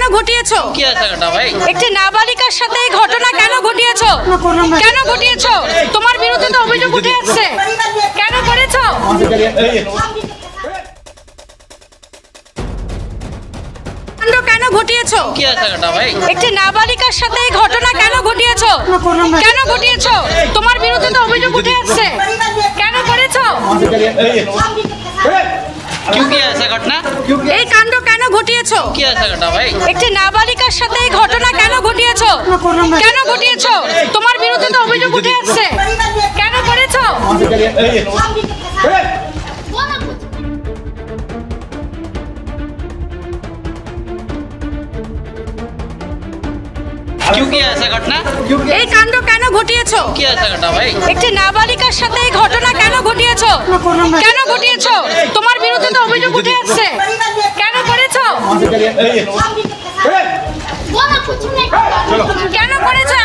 কেন ঘটিয়েছো? কি আছে ঘটনা ভাই? একটি নাবালিকার সাথে এই ঘটনা কেন ঘটিয়েছো? কেন ঘটিয়েছো? তোমার বিরুদ্ধে তো অভিযোগ উঠে আসছে, কেন করেছো? কাণ্ড কেন ঘটিয়েছো? কি আছে ঘটনা ভাই? একটি নাবালিকার সাথে এই ঘটনা কেন ঘটিয়েছো? কেন ঘটিয়েছো? তোমার বিরুদ্ধে তো অভিযোগ উঠে আসছে, কেন করেছো? কি আছে ঘটনা? এই কাণ্ড কেন ঘটিয়েছো? কি আছে ঘটনা ভাই? একটি নাবালিকার সাথে এই ঘটনা কেন ঘটিয়েছো? কেন ঘটিয়েছো? তোমার বিরুদ্ধে তো অভিযোগ উঠে আসছে, কেন করেছো? কি আছে ঘটনা? এই কাণ্ড কেন ঘটিয়েছো? কি আছে ঘটনা ভাই? একটি নাবালিকার সাথে এই ঘটনা কেন ঘটিয়েছো? কেন ঘটিয়েছো? তোমার বিরুদ্ধে তো অভিযোগ উঠে আসছে, কেন করেছো? কেন করেছো